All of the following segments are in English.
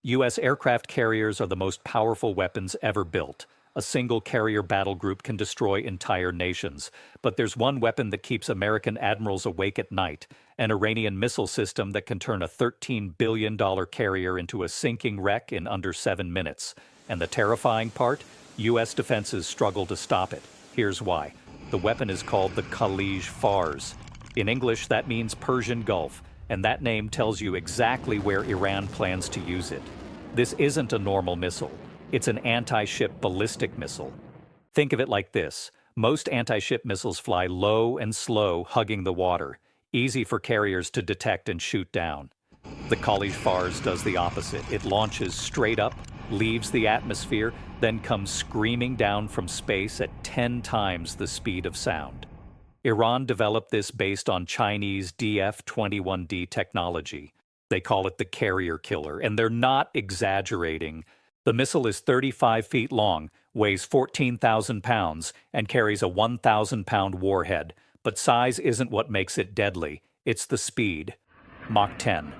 U.S. aircraft carriers are the most powerful weapons ever built. A single carrier battle group can destroy entire nations. But there's one weapon that keeps American admirals awake at night, an Iranian missile system that can turn a $13 billion carrier into a sinking wreck in under 7 minutes. And the terrifying part? U.S. defenses struggle to stop it. Here's why. The weapon is called the Khalij Fars. In English, that means Persian Gulf, and that name tells you exactly where Iran plans to use it. This isn't a normal missile. It's an anti-ship ballistic missile. Think of it like this. Most anti-ship missiles fly low and slow, hugging the water, easy for carriers to detect and shoot down. The Khalij Fars does the opposite. It launches straight up, leaves the atmosphere, then comes screaming down from space at 10 times the speed of sound. Iran developed this based on Chinese DF-21D technology. They call it the carrier killer, and they're not exaggerating. The missile is 35 feet long, weighs 14,000 pounds, and carries a 1,000-pound warhead. But size isn't what makes it deadly. It's the speed. Mach 10.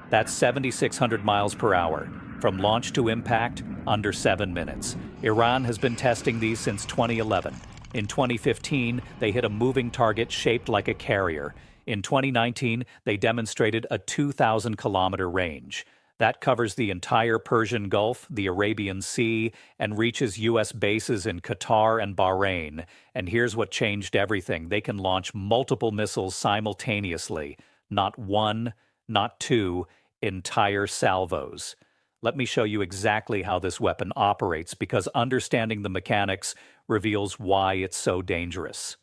That's 7,600 miles per hour. From launch to impact, under 7 minutes. Iran has been testing these since 2011. In 2015, they hit a moving target shaped like a carrier. In 2019, they demonstrated a 2,000-kilometer range. That covers the entire Persian Gulf, the Arabian Sea, and reaches U.S. bases in Qatar and Bahrain. And here's what changed everything. They can launch multiple missiles simultaneously. Not one, not two, entire salvos. Let me show you exactly how this weapon operates, because understanding the mechanics reveals why it's so dangerous.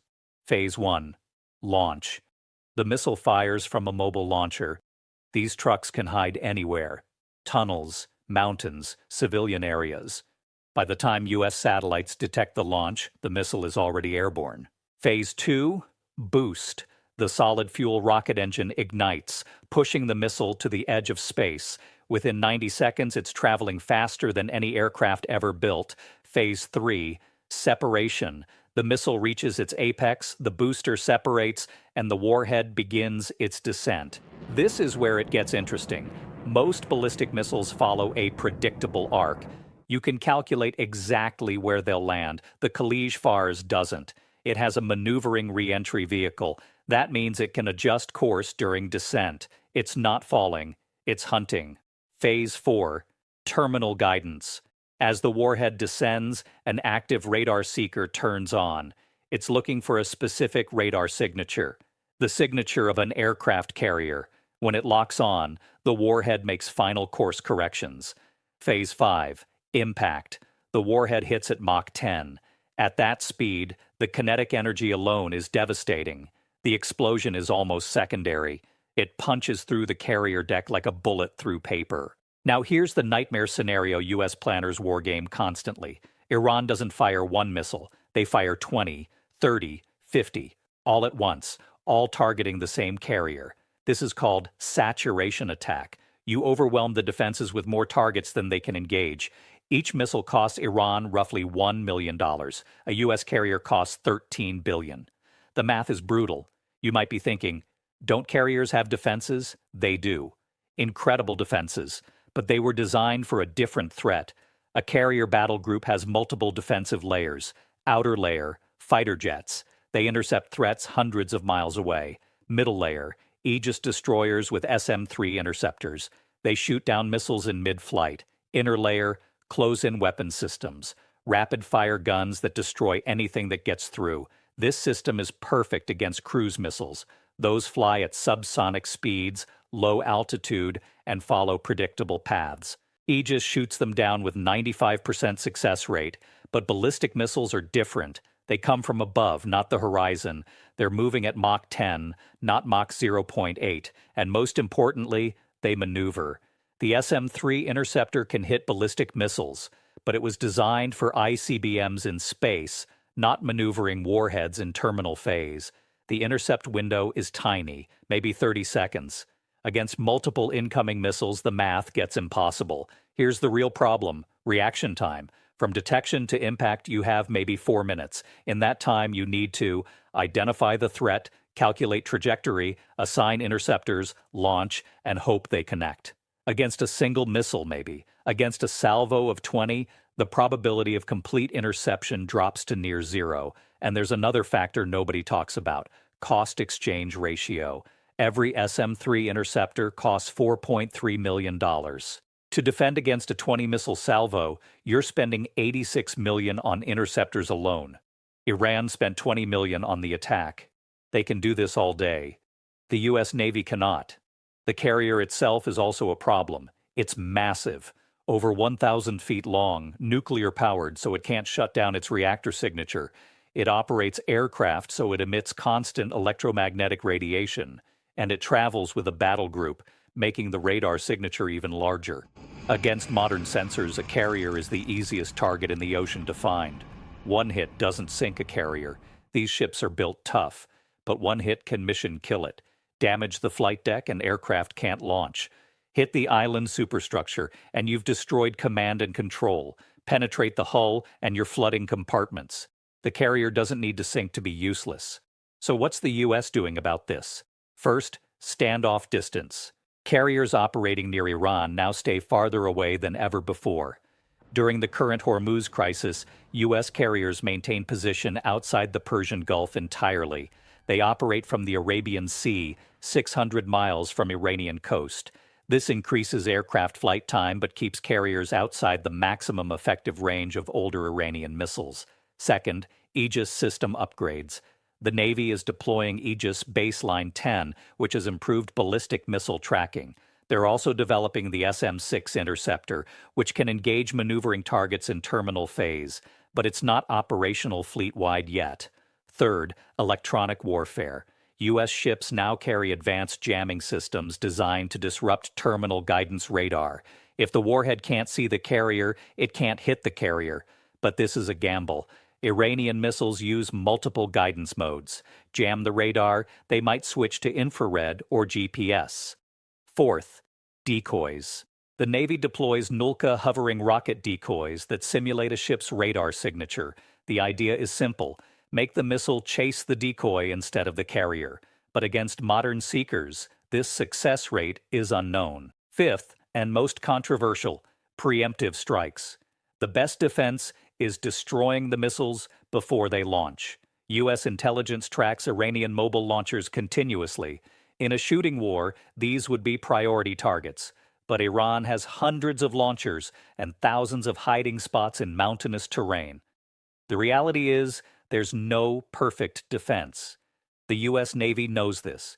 Phase 1. Launch. The missile fires from a mobile launcher. These trucks can hide anywhere. Tunnels, mountains, civilian areas. By the time U.S. satellites detect the launch, the missile is already airborne. Phase 2. Boost. The solid-fuel rocket engine ignites, pushing the missile to the edge of space. Within 90 seconds, it's traveling faster than any aircraft ever built. Phase 3. Separation. The missile reaches its apex, the booster separates, and the warhead begins its descent. This is where it gets interesting. Most ballistic missiles follow a predictable arc. You can calculate exactly where they'll land. The Khalij Fars doesn't. It has a maneuvering re-entry vehicle. That means it can adjust course during descent. It's not falling, it's hunting. Phase 4. Terminal guidance. As the warhead descends, an active radar seeker turns on. It's looking for a specific radar signature, the signature of an aircraft carrier. When it locks on, the warhead makes final course corrections. Phase 5. Impact. The warhead hits at Mach 10. At that speed, the kinetic energy alone is devastating. The explosion is almost secondary. It punches through the carrier deck like a bullet through paper. Now here's the nightmare scenario U.S. planners wargame constantly. Iran doesn't fire one missile. They fire 20, 30, 50, all at once, all targeting the same carrier. This is called saturation attack. You overwhelm the defenses with more targets than they can engage. Each missile costs Iran roughly $1 million. A U.S. carrier costs $13 billion. The math is brutal. You might be thinking, don't carriers have defenses? They do. Incredible defenses. But they were designed for a different threat. A carrier battle group has multiple defensive layers. Outer layer, fighter jets. They intercept threats hundreds of miles away. Middle layer, Aegis destroyers with SM-3 interceptors. They shoot down missiles in mid-flight. Inner layer, close-in weapon systems. Rapid-fire guns that destroy anything that gets through. This system is perfect against cruise missiles. Those fly at subsonic speeds, low altitude, and follow predictable paths. Aegis shoots them down with 95% success rate, but ballistic missiles are different. They come from above, not the horizon. They're moving at Mach 10, not Mach 0.8, and most importantly, they maneuver. The SM-3 interceptor can hit ballistic missiles, but it was designed for ICBMs in space, not maneuvering warheads in terminal phase. The intercept window is tiny, maybe 30 seconds. Against multiple incoming missiles, the math gets impossible. Here's the real problem: reaction time. From detection to impact, you have maybe 4 minutes. In that time, you need to identify the threat, calculate trajectory, assign interceptors, launch, and hope they connect. Against a single missile, maybe. Against a salvo of 20, the probability of complete interception drops to near zero. And there's another factor nobody talks about: cost-exchange ratio. Every SM-3 interceptor costs $4.3 million. To defend against a 20-missile salvo, you're spending $86 million on interceptors alone. Iran spent $20 million on the attack. They can do this all day. The U.S. Navy cannot. The carrier itself is also a problem. It's massive, over 1,000 feet long, nuclear-powered so it can't shut down its reactor signature. It operates aircraft so it emits constant electromagnetic radiation, and it travels with a battle group, making the radar signature even larger. Against modern sensors, a carrier is the easiest target in the ocean to find. One hit doesn't sink a carrier. These ships are built tough, but one hit can mission kill it, damage the flight deck, and aircraft can't launch. Hit the island superstructure, and you've destroyed command and control. Penetrate the hull, and you're flooding compartments. The carrier doesn't need to sink to be useless. So what's the U.S. doing about this? First, standoff distance. Carriers operating near Iran now stay farther away than ever before. During the current Hormuz crisis, U.S. carriers maintain position outside the Persian Gulf entirely. They operate from the Arabian Sea, 600 miles from Iranian coast. This increases aircraft flight time but keeps carriers outside the maximum effective range of older Iranian missiles. Second, Aegis system upgrades. The Navy is deploying Aegis Baseline 10, which has improved ballistic missile tracking. They're also developing the SM-6 interceptor, which can engage maneuvering targets in terminal phase, but it's not operational fleet-wide yet. Third, electronic warfare. U.S. ships now carry advanced jamming systems designed to disrupt terminal guidance radar. If the warhead can't see the carrier, it can't hit the carrier. But this is a gamble. Iranian missiles use multiple guidance modes. Jam the radar, they might switch to infrared or GPS. Fourth, decoys. The Navy deploys Nulka hovering rocket decoys that simulate a ship's radar signature. The idea is simple: make the missile chase the decoy instead of the carrier. But against modern seekers, this success rate is unknown. Fifth, and most controversial, preemptive strikes. The best defense is destroying the missiles before they launch. U.S. intelligence tracks Iranian mobile launchers continuously. In a shooting war, these would be priority targets. But Iran has hundreds of launchers and thousands of hiding spots in mountainous terrain. The reality is, there's no perfect defense. The U.S. Navy knows this.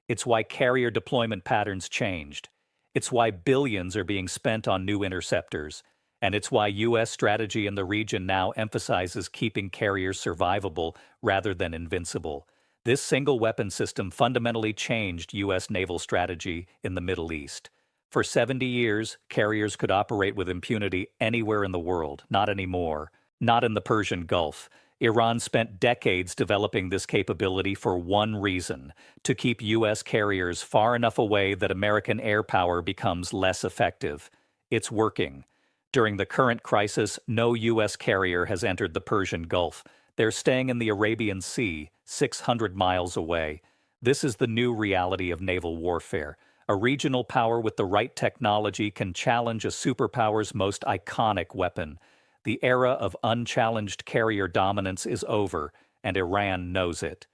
It's why carrier deployment patterns changed. It's why billions are being spent on new interceptors. And it's why U.S. strategy in the region now emphasizes keeping carriers survivable rather than invincible. This single weapon system fundamentally changed U.S. naval strategy in the Middle East. For 70 years, carriers could operate with impunity anywhere in the world. Not anymore. Not in the Persian Gulf. Iran spent decades developing this capability for one reason: to keep U.S. carriers far enough away that American air power becomes less effective. It's working. During the current crisis, no U.S. carrier has entered the Persian Gulf. They're staying in the Arabian Sea, 600 miles away. This is the new reality of naval warfare. A regional power with the right technology can challenge a superpower's most iconic weapon. The era of unchallenged carrier dominance is over, and Iran knows it.